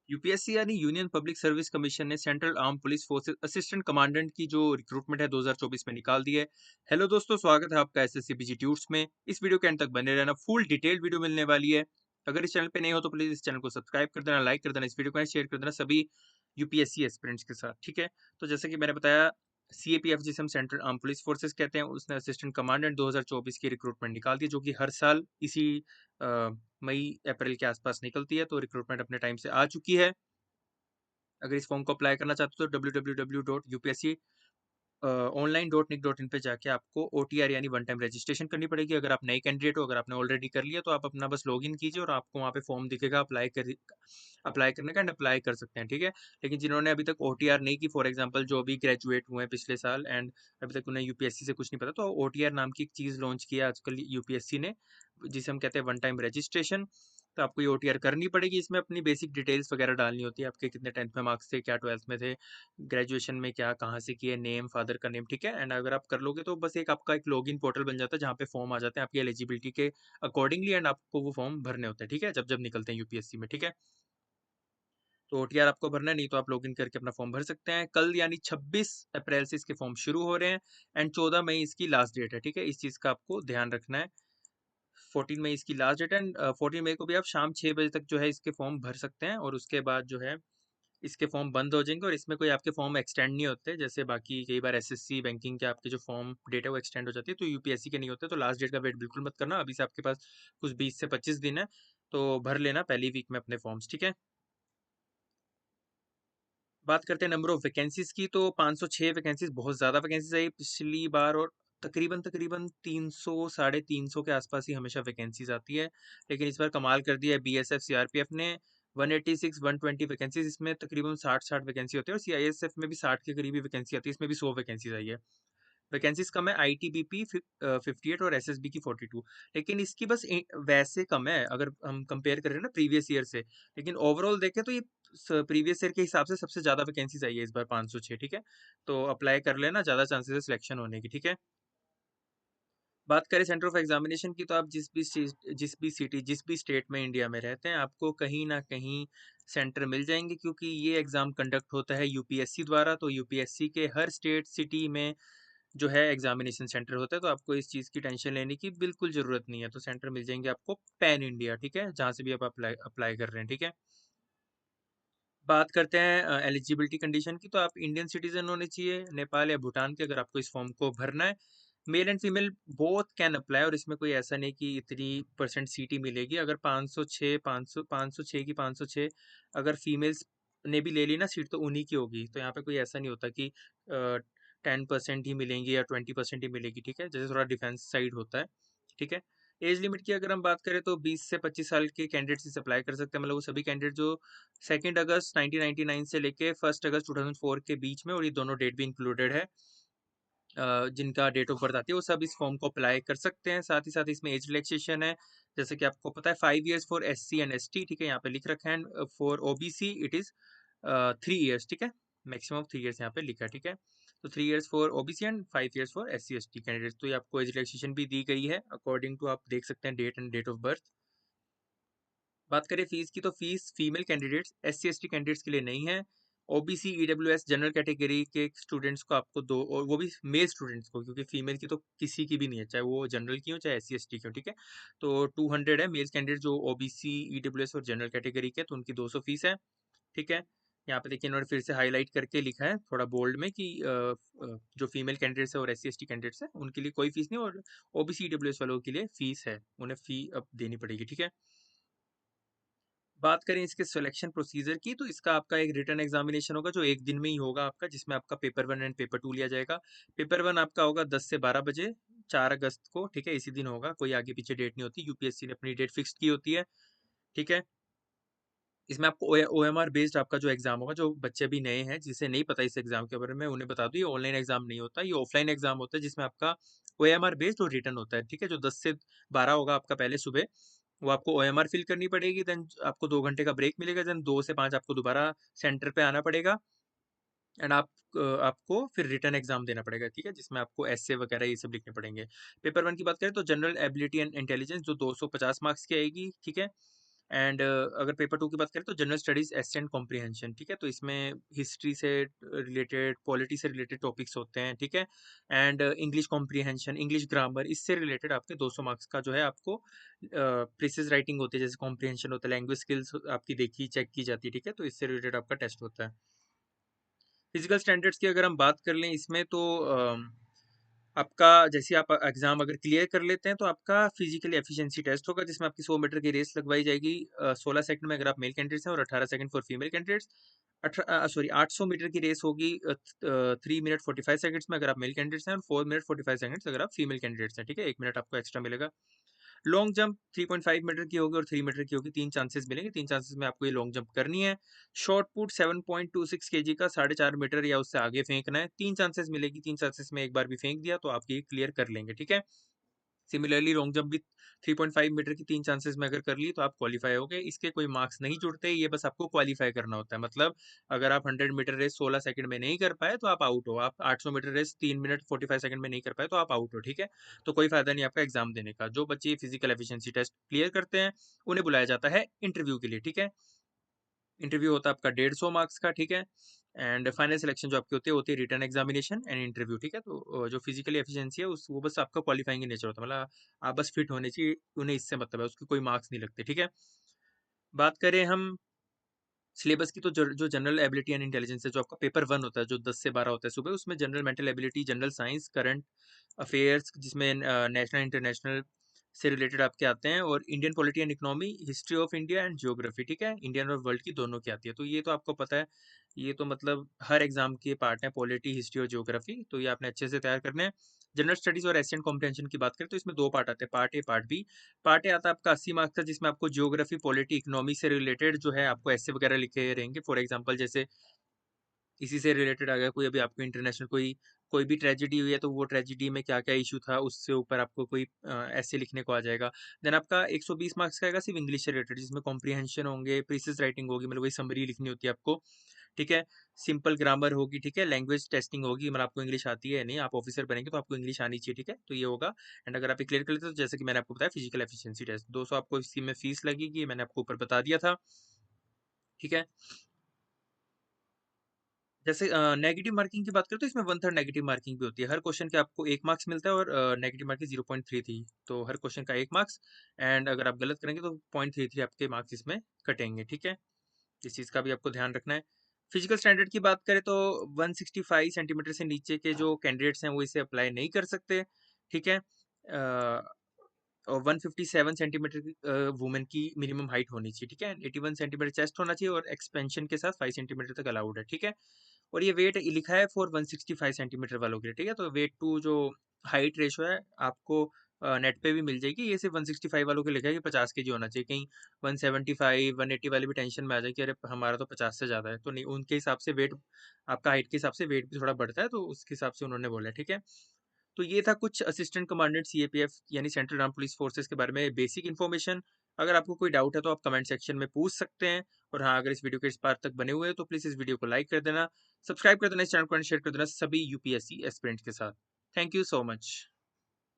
UPSC यानी union public service commission ने central arm police forces assistant commandant की जो रिक्रूटमेंट है 2024 में निकाल दी है। हेलो दोस्तों, स्वागत है आपका एसएससी बीजी ट्यूट्स में। इस वीडियो के एंड तक बने रहना, फुल डिटेल्ड वीडियो मिलने वाली है। अगर इस चैनल पे नहीं हो तो प्लीज इस चैनल को सब्सक्राइब कर देना, लाइक कर देना, इस वीडियो को शेयर कर देना सभी यूपीएससी एस्पिरेंट्स के साथ, ठीक है। तो जैसे कि मैंने बताया, सीएपीएफ जिसे हम सेंट्रल आर्म पुलिस फोर्सेस कहते हैं, उसने असिस्टेंट कमांडेंट 2024 की रिक्रूटमेंट निकाल दी, जो कि हर साल इसी मई अप्रैल के आसपास निकलती है। तो रिक्रूटमेंट अपने टाइम से आ चुकी है। अगर इस फॉर्म को अप्लाई करना चाहते हो तो www.upsc online.nic.in पे जाके आपको OTR यानी वन टाइम रजिस्ट्रेशन करनी पड़ेगी। अगर आप नए कैंडिडेट हो, अगर आपने ऑलरेडी कर लिया तो आप अपना बस लॉगिन कीजिए और आपको वहाँ पे फॉर्म दिखेगा अप्लाई करने का, एंड अप्लाई कर सकते हैं, ठीक है। लेकिन जिन्होंने अभी तक OTR नहीं की, फॉर एग्जांपल जो अभी ग्रेजुएट हुए हैं पिछले साल एंड अभी तक उन्हें यूपीएससी से कुछ नहीं पता, तो OTR नाम की एक चीज़ लॉन्च किया आजकल यूपीएससी ने, जिसे हम कहते हैं वन टाइम रजिस्ट्रेशन। तो आपको ये OTR करनी पड़ेगी। इसमें अपनी बेसिक डिटेल्स वगैरह डालनी होती है, आपके कितने 10th में मार्क्स थे, क्या 12th में थे, ग्रेजुएशन में क्या, कहाँ से किए, नेम, फादर का नेम, ठीक है। एंड अगर आप कर लोगे तो बस एक आपका एक लॉगिन पोर्टल बन जाता है जहाँ पे फॉर्म आ जाते हैं आपकी एलिजिबिलिटी के अकॉर्डिंगली, एंड आपको वो फॉर्म भरने होते हैं, ठीक है, जब जब निकलते हैं यूपीएससी में, ठीक है। तो OTR आपको भरना है, नहीं तो आप लॉगिन करके अपना फॉर्म भर सकते हैं। कल यानी 26 अप्रैल से इसके फॉर्म शुरू हो रहे हैं एंड 14 मई इसकी लास्ट डेट है, ठीक है। इस चीज़ का आपको ध्यान रखना है। 14 मई इसकी लास्ट डेट है एंड 14 मई को भी आप शाम 6 बजे तक जो है इसके फॉर्म भर सकते हैं, और उसके बाद जो है इसके फॉर्म बंद हो जाएंगे। और इसमें कोई आपके फॉर्म एक्सटेंड नहीं होते, जैसे बाकी कई बार एसएससी बैंकिंग के आपके जो फॉर्म डेट है वो एक्सटेंड हो जाती है, तो यूपीएससी के नहीं होते। तो लास्ट डेट का वेट बिल्कुल मत करना, अभी से आपके पास कुछ 20 से 25 दिन है, तो भर लेना पहली वीक में अपने फॉर्म्स, ठीक है। बात करते हैं नंबर ऑफ वैकेंसीज की, तो 506 वैकेंसीज, बहुत ज़्यादा वैकेंसीज आई पिछली बार, और तकरीबन तकरीबन 300 साढ़े 300 के आसपास ही हमेशा वैकेंसीज आती है। लेकिन इस बार कमाल कर दिया है बीएसएफ सीआरपीएफ ने, 186 120 वैकेंसीज, इसमें तकरीबन 60 वैकेंसी होती है, और सीआईएसएफ में भी 60 के करीबी वैकेंसी आती है, इसमें भी 100 वैकेंसीज आई है। वैकेंसीज कम है, आईटीबीपी 58 और एसएसबी की 42, लेकिन इसकी बस वैसे कम है अगर हम कंपेयर करें ना प्रीवियस ईयर से। लेकिन ओवरऑल देखें तो ये प्रीवियस ईयर के हिसाब से सबसे ज़्यादा वैकेंसीज आई है इस बार, 506, ठीक है। तो अप्लाई कर लेना, ज़्यादा चांसेस है सिलेक्शन होने की, ठीक है। बात करें सेंटर ऑफ एग्जामिनेशन की, तो आप जिस भी स्टेट में इंडिया में रहते हैं, आपको कहीं ना कहीं सेंटर मिल जाएंगे, क्योंकि ये एग्ज़ाम कंडक्ट होता है यूपीएससी द्वारा। तो यूपीएससी के हर स्टेट सिटी में जो है एग्जामिनेशन सेंटर होता है, तो आपको इस चीज़ की टेंशन लेने की बिल्कुल ज़रूरत नहीं है। तो सेंटर मिल जाएंगे आपको पैन इंडिया, ठीक है, जहाँ से भी आप अप्लाई अप्लाई कर रहे हैं, ठीक है। बात करते हैं एलिजिबिलिटी कंडीशन की, तो आप इंडियन सिटीजन होने चाहिए, नेपाल या भूटान के, अगर आपको इस फॉर्म को भरना है। Male and female both can apply, और इसमें कोई ऐसा नहीं कि इतनी परसेंट सीट ही मिलेगी। अगर 506 506 की 506 अगर फीमेल्स ने भी ले ली ना सीट, तो उन्हीं की होगी। तो यहाँ पे कोई ऐसा नहीं होता कि 10% ही मिलेंगी या 20% ही मिलेगी, ठीक है, जैसे थोड़ा डिफेंस साइड होता है, ठीक है। एज लिमिट की अगर हम बात करें तो 20 से 25 साल के कैंडिडेट्स इसे अप्लाई कर सकते हैं, मतलब वो सभी कैंडिडेट जो 2 अगस्त 1999 से लेके 1 अगस्त 2004 के बीच में, और ये दोनों डेट भी इंक्लूडेड है, जिनका डेट ऑफ बर्थ आती है, वो सब इस फॉर्म को अप्लाई कर सकते हैं। साथ ही साथ इसमें एज रिलैक्सेशन है, जैसे कि आपको पता है 5 years for SC and ST, ठीक है, यहाँ पे लिख रखा है। For OBC it is 3 years, ठीक है, मैक्सिमम 3 ईयर्स यहाँ पे लिखा है, ठीक है। तो 3 years for OBC and 5 years for SC ST candidates. तो ये आपको एज रिलैक्सेशन भी दी गई है अकॉर्डिंग टू, आप देख सकते हैं, date and date of birth. बात करें फीस की, तो fees female candidates SC ST candidates के लिए नहीं है। OBC EWS जनरल कैटेगरी के स्टूडेंट्स को आपको दो, और वो भी मेल स्टूडेंट्स को, क्योंकि फीमेल की तो किसी की भी नहीं है, चाहे वो जनरल की हो चाहे SC ST की हो, ठीक है। तो 200 है मेल कैंडिडेट जो OBC EWS और जनरल कैटेगरी के, तो उनकी 200 फीस है, ठीक है। यहाँ पे देखिए, इन्होंने फिर से हाईलाइट करके लिखा है थोड़ा बोल्ड में कि जो फीमेल कैंडिडेट्स है और SC ST कैंडिडेट्स है उनके लिए कोई फीस नहीं, और OBC EWS वालों के लिए फीस है, उन्हें फी अब देनी पड़ेगी, ठीक है। बात करें इसके सिलेक्शन प्रोसीजर की, तो इसका आपका एक रिटन एग्जामिनेशन होगा जो एक दिन में ही होगा आपका, जिसमें आपका पेपर 1 एंड पेपर 2 लिया जाएगा। पेपर 1 आपका होगा 10 से 12 बजे, 4 अगस्त को, ठीक है, इसी दिन होगा, कोई आगे पीछे डेट नहीं होती, यूपीएससी ने अपनी डेट फिक्स की होती है, ठीक है। इसमें आपको OMR बेस्ड आपका जो एग्जाम होगा, जो बच्चे भी नए हैं जिसे नहीं पता इस एग्जाम के बारे में, उन्हें बता दूं, ये ऑनलाइन एग्जाम नहीं होता, ये ऑफलाइन एग्जाम होता है, जिसमें आपका OMR बेस्ड और रिटर्न होता है, ठीक है। जो 10 से 12 होगा आपका पहले सुबह, वो आपको OMR फिल करनी पड़ेगी, देन आपको 2 घंटे का ब्रेक मिलेगा, देन 2 से 5 आपको दोबारा सेंटर पे आना पड़ेगा, एंड आपको फिर रिटर्न एग्जाम देना पड़ेगा, ठीक है, जिसमें आपको ऐसे वगैरह ये सब लिखने पड़ेंगे। पेपर 1 की बात करें तो जनरल एबिलिटी एंड इंटेलिजेंस जो 250 मार्क्स की आएगी, ठीक है। एंड अगर पेपर 2 की बात करें तो general studies ascent and comprehension, ठीक है। तो इसमें हिस्ट्री से रिलेटेड, पॉलिटी से रिलेटेड टॉपिक्स होते हैं, ठीक है। And English comprehension, English grammar, इससे रिलेटेड आपके 200 मार्क्स का जो है आपको प्रिसिज राइटिंग होती है, जैसे कॉम्प्रिहेंशन होता है, लैंग्वेज स्किल्स आपकी देखी चेक की जाती है, ठीक है। तो इससे रिलेटेड आपका टेस्ट होता है। फिजिकल स्टैंडर्ड्स की अगर हम बात कर लें इसमें, तो आपका जैसे आप एग्जाम अगर क्लियर कर लेते हैं तो आपका फिजिकल एफिशिएंसी टेस्ट होगा, जिसमें आपकी 100 मीटर की रेस लगवाई जाएगी 16 सेकंड में अगर आप मेल कैंडिडेट्स हैं, और 18 second for female candidates. 800 meter की रेस होगी 3 मिनट 45 सेकंड्स में अगर आप मेल कैंडिडेट्स हैं, और 4 मिनट 45 सेकंड्स अगर आप फीमेल कैंडिडेट्स हैं, ठीक है। 1 मिनट आपको एक्स्ट्रा मिलेगा। लॉन्ग जंप 3.5 मीटर की होगी और 3 मीटर की होगी, 3 चांसेस मिलेंगे, 3 चांसेस में आपको ये लॉन्ग जंप करनी है। शॉर्ट पुट 7.26 केजी का 4.5 मीटर या उससे आगे फेंकना है, 3 चांसेस मिलेगी, 3 चांसेस में एक बार भी फेंक दिया तो आप ये क्लियर कर लेंगे, ठीक है। सिमिलरली लॉन्ग जंप भी 3.5 मीटर की 3 चांसेस में अगर कर ली तो आप क्वालिफाई हो गए। इसके कोई मार्क्स नहीं जुड़ते, ये बस आपको क्वालिफाई करना होता है। मतलब अगर आप 100 मीटर रेस 16 सेकंड में नहीं कर पाए तो आप आउट हो। आप 800 मीटर रेस 3 मिनट 45 सेकंड में नहीं कर पाए तो आप आउट हो, ठीक है। तो कोई फायदा नहीं आपका एग्जाम देने का। जो बच्चे फिजिकल एफिशिएंसी टेस्ट क्लियर करते हैं उन्हें बुलाया जाता है इंटरव्यू के लिए, ठीक है। इंटरव्यू होता है आपका 150 मार्क्स का, ठीक है। एंड फाइनल सिलेक्शन जो आपकी होती है रिटन एग्जामिनेशन एंड इंटरव्यू, ठीक है। तो जो फिजिकली एफिशिएंसी है उस वो बस आपका क्वालिफाइंग नेचर होता है, मतलब आप बस फिट होने चाहिए, उन्हें इससे मतलब है, उसके कोई मार्क्स नहीं लगते, ठीक है। बात करें हम सिलेबस की, तो जो जनरल एबिलिटी एंड इंटेलिजेंस है, जो आपका पेपर 1 होता है जो 10 से 12 होता है सुबह, उसमें general mental ability, general science, current affairs जिसमें नेशनल इंटरनेशनल से रिलेटेड आपके आते हैं, और Indian polity and economy, history of India and geography, ठीक है। इंडियन और वर्ल्ड की दोनों की आती है, तो ये तो आपको पता है। ये तो मतलब हर एग्जाम के पार्ट है, पॉलिटी, हिस्ट्री और ज्योग्राफी, तो ये आपने अच्छे से तैयार करने हैं। जनरल स्टडीज और एशियन कॉम्प्रिहेंशन की बात करें तो इसमें 2 पार्ट आते हैं, part A part B. Part A आता है आपका 80 मार्क्स का, जिसमें आपको ज्योग्राफी, पॉलिटी, इकोनॉमी से रिलेटेड जो है आपको ऐसे वगैरह लिखे रहेंगे। फॉर एग्जांपल जैसे इसी से रिलेटेड आ गया कोई, अभी आपको इंटरनेशनल कोई कोई भी ट्रेजेडी हुई है तो वो ट्रेजेडी में क्या क्या इशू था, उससे ऊपर आपको कोई ऐसे लिखने को आ जाएगा। देन आपका 120 मार्क्स का आएगा सिर्फ इंग्लिश से रिलेटेड, जिसमें कॉम्प्रिहेंशन होंगे, प्रीसिस राइटिंग होगी, मतलब वही समरी लिखनी होती है आपको, ठीक है। सिंपल ग्रामर होगी, ठीक है। लैंग्वेज टेस्टिंग होगी, मतलब आपको इंग्लिश आती है नहीं, आप ऑफिसर बनेंगे तो आपको इंग्लिश आनी चाहिए, ठीक है। तो ये होगा। एंड अगर आप क्लियर कर लेते हो तो जैसे कि मैंने आपको बताया फिजिकल एफिशिएंसी टेस्ट 200 आपको इसकी में फीस लगेगी, मैंने आपको ऊपर बता दिया था, ठीक है। जैसे नेगेटिव मार्किंग की बात करें तो इसमें 1/3 नेगेटिव मार्किंग भी होती है। हर क्वेश्चन के आपको 1 मार्क्स मिलता है, और नेगेटिव मार्किंग 0.33, तो हर क्वेश्चन का 1 मार्क्स। एंड अगर आप गलत करेंगे तो 0.33 आपके मार्क्स इसमें कटेंगे, ठीक है। इस चीज़ का भी आपको ध्यान रखना है। फिजिकल स्टैंडर्ड की बात करें तो 165 सेंटीमीटर से नीचे के जो कैंडिडेट्स हैं वो इसे अप्लाई नहीं कर सकते, ठीक है। और 157 सेंटीमीटर की वुमेन की मिनिमम हाइट होनी चाहिए, ठीक है। 81 सेंटीमीटर चेस्ट होना चाहिए, और एक्सपेंशन के साथ 5 सेंटीमीटर तक अलाउड है, ठीक है। और ये वेट लिखा है फॉर 165 सेंटीमीटर वालों के लिए, ठीक है। तो वेट टू जो हाइट रेशो है आपको नेट पे भी मिल जाएगी। ये सिर्फ 165 वालों के लिखा है कि 50 केजी होना चाहिए। कहीं 175 180 वाले भी टेंशन में आ जाए कि अरे हमारा तो 50 से ज़्यादा है, तो नहीं, उनके हिसाब से वेट, आपका हाइट के हिसाब से वेट भी थोड़ा बढ़ता है, तो उसके हिसाब से उन्होंने बोला है, ठीक है। तो ये था कुछ असिस्टेंट कमांडेंट सीएपीएफ यानी सेंट्रल आर्म पुलिस फोर्सेस के बारे में बेसिक इन्फॉर्मेशन। अगर आपको कोई डाउट है तो आप कमेंट सेक्शन में पूछ सकते हैं। और हाँ, अगर इस वीडियो के इस पार तक बने हुए हैं तो प्लीज़ इस वीडियो को लाइक कर देना, सब्सक्राइब कर देना, इस चैनल को शेयर कर देना सभी यूपीएससी एस्पिरेंट के साथ। Thank you so much.